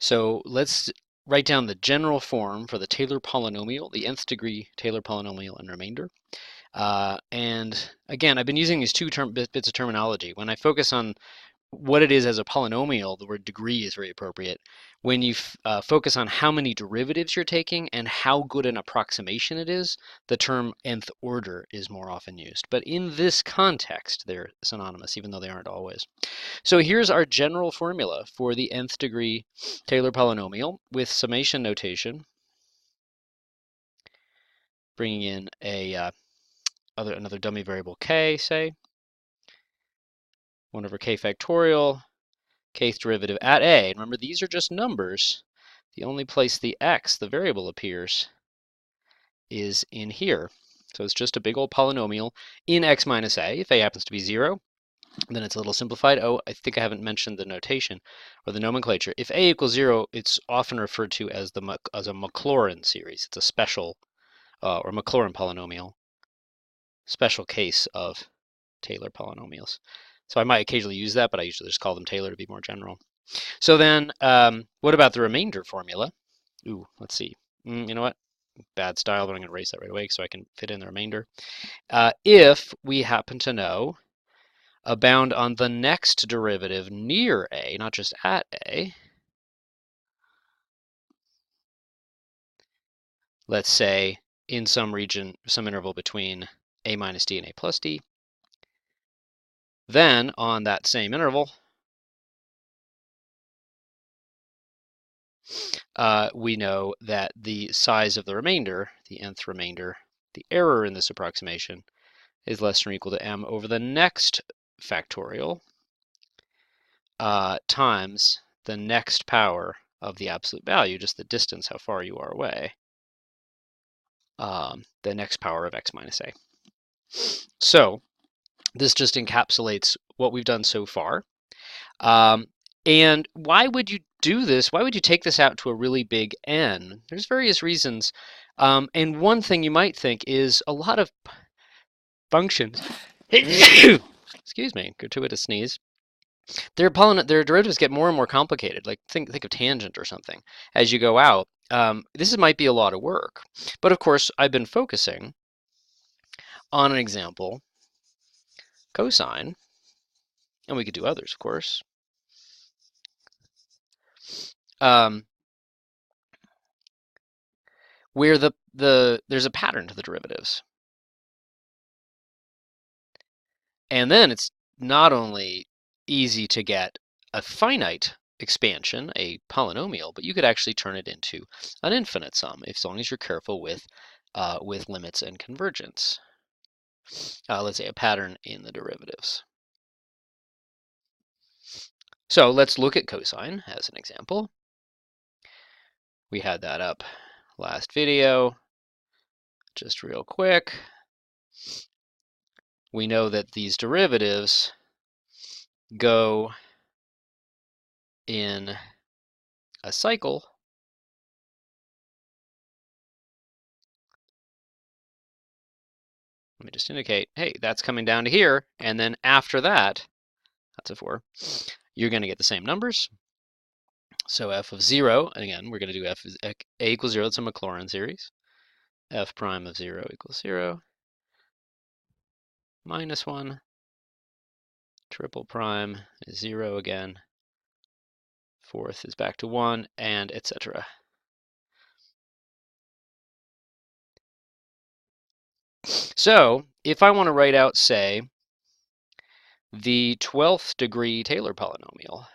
So let's write down the general form for the Taylor polynomial, the nth degree Taylor polynomial and remainder. And again, I've been using these two bits of terminology. When I focus on what it is as a polynomial, the word degree is very appropriate. When you focus on how many derivatives you're taking and how good an approximation it is, the term nth order is more often used. But in this context, they're synonymous, even though they aren't always. So here's our general formula for the nth degree Taylor polynomial with summation notation, bringing in another dummy variable k, say, 1 over k factorial, kth derivative at a. Remember, these are just numbers. The only place the x, the variable, appears is in here. So it's just a big old polynomial in x minus a. If a happens to be 0, then it's a little simplified. Oh, I think I haven't mentioned the notation or the nomenclature. If a equals 0, it's often referred to as a Maclaurin series. It's a special, or Maclaurin polynomial, special case of Taylor polynomials. So I might occasionally use that, but I usually just call them Taylor to be more general. So then, what about the remainder formula? Ooh, let's see. You know what? Bad style, but I'm going to erase that right away so I can fit in the remainder. If we happen to know a bound on the next derivative near a, not just at a, let's say in some region, some interval between a minus d and a plus d, then on that same interval, we know that the size of the remainder, the nth remainder, the error in this approximation, is less than or equal to m over the next factorial times the next power of the absolute value, just the distance, how far you are away, the next power of x minus a. So this just encapsulates what we've done so far. And why would you do this? Why would you take this out to a really big n? There's various reasons. And one thing you might think is a lot of functions, excuse me, gratuitous sneeze, their derivatives get more and more complicated. Like think of tangent or something as you go out. This might be a lot of work. But of course, I've been focusing on an example, cosine, and we could do others, of course. Where there's a pattern to the derivatives. And then it's not only easy to get a finite expansion, a polynomial, but you could actually turn it into an infinite sum, as long as you're careful with limits and convergence. Let's say a pattern in the derivatives. So let's look at cosine as an example. We had that up last video. Just real quick. We know that these derivatives go in a cycle let me just indicate, hey, that's coming down to here, and then after that, that's a 4, you're going to get the same numbers. So f of 0, and again, we're going to do f is a equals 0, that's a Maclaurin series. F prime of 0 equals 0, minus 1, triple prime is 0 again, fourth is back to 1, and etc. So if I want to write out, say, the 12th degree Taylor polynomial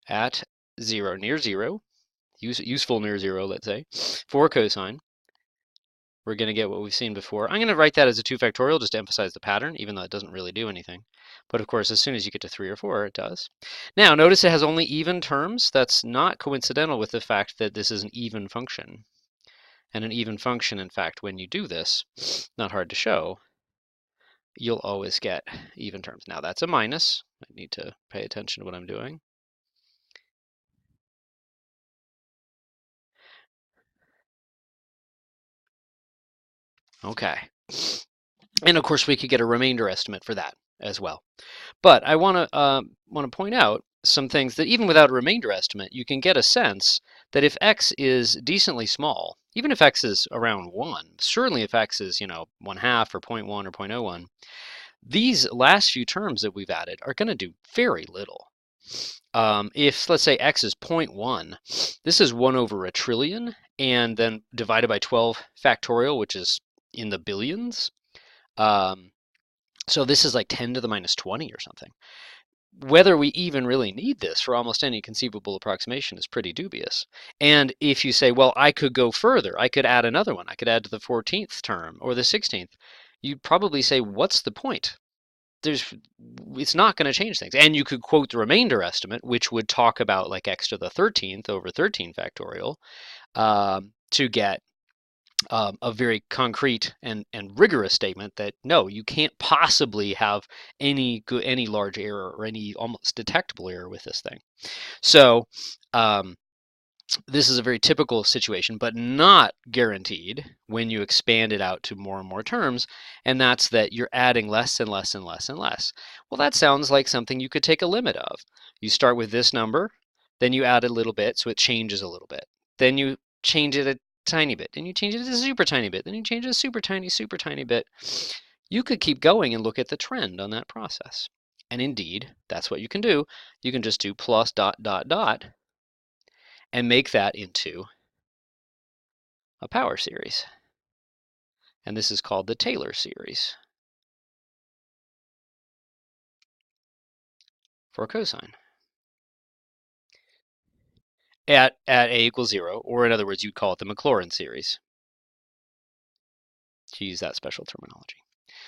at 0, near 0, useful near 0, let's say, for cosine, we're going to get what we've seen before. I'm going to write that as a 2 factorial just to emphasize the pattern, even though it doesn't really do anything. But of course, as soon as you get to 3 or 4, it does. Now, notice it has only even terms. That's not coincidental with the fact that this is an even function. And an even function, in fact, when you do this, not hard to show, you'll always get even terms. Now, that's a minus. I need to pay attention to what I'm doing. Okay. And of course, we could get a remainder estimate for that as well. But I want to point out some things that even without a remainder estimate, you can get a sense that if x is decently small, even if x is around 1, certainly if x is, 1/2 or 0.1 or 0.01, these last few terms that we've added are going to do very little. If, let's say, x is 0.1, this is 1 over a trillion, and then divided by 12 factorial, which is in the billions. So this is like 10 to the minus 20 or something. Whether we even really need this for almost any conceivable approximation is pretty dubious. And if you say, well, I could go further, I could add another one, I could add to the 14th term or the 16th, you'd probably say, what's the point? It's not going to change things. And you could quote the remainder estimate, which would talk about like x to the 13th over 13 factorial, to get a very concrete and rigorous statement that no, you can't possibly have any large error or any almost detectable error with this thing. So this is a very typical situation, but not guaranteed when you expand it out to more and more terms, and that's that you're adding less and less and less and less. Well, that sounds like something you could take a limit of. You start with this number, then you add a little bit, so it changes a little bit. Then you change it a tiny bit, then you change it a super tiny bit, then you change it a super tiny bit. You could keep going and look at the trend on that process. And indeed, that's what you can do. You can just do plus dot dot dot and make that into a power series. And this is called the Taylor series for cosine. At a equals 0, or in other words, you'd call it the Maclaurin series, to use that special terminology.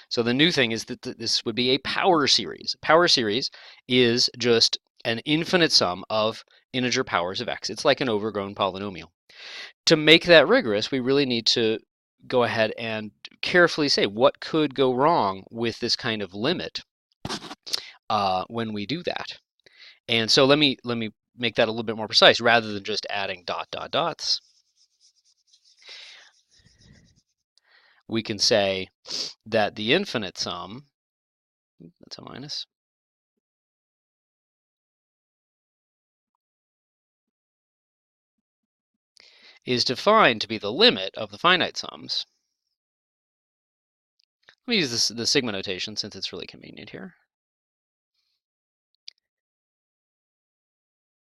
So the new thing is that this would be a power series. A power series is just an infinite sum of integer powers of x. It's like an overgrown polynomial. To make that rigorous, we really need to go ahead and carefully say what could go wrong with this kind of limit when we do that. And so let me make that a little bit more precise. Rather than just adding dot dot dots, we can say that the infinite sum, that's a minus, is defined to be the limit of the finite sums. Let me use the sigma notation since it's really convenient here.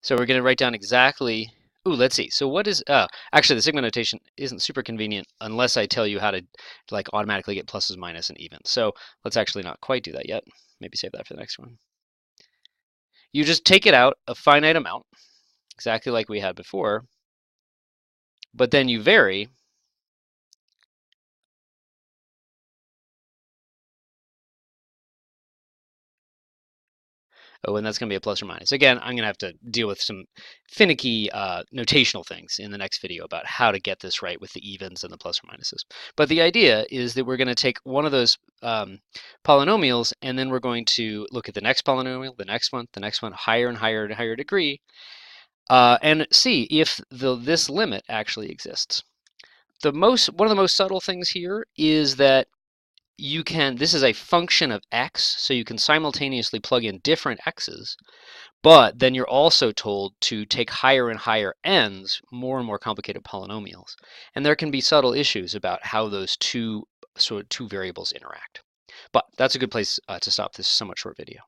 So we're going to write down exactly, let's see. So what is, actually the sigma notation isn't super convenient unless I tell you how to like automatically get pluses, minus, and evens. So let's actually not quite do that yet. Maybe save that for the next one. You just take it out a finite amount, exactly like we had before, but then you vary and that's going to be a plus or minus. Again, I'm going to have to deal with some finicky notational things in the next video about how to get this right with the evens and the plus or minuses. But the idea is that we're going to take one of those polynomials, and then we're going to look at the next polynomial, the next one, higher and higher and higher degree, and see if this limit actually exists. One of the most subtle things here is that this is a function of x, so you can simultaneously plug in different x's, but then you're also told to take higher and higher n's, more and more complicated polynomials. And there can be subtle issues about how those two variables interact. But that's a good place to stop this somewhat short video.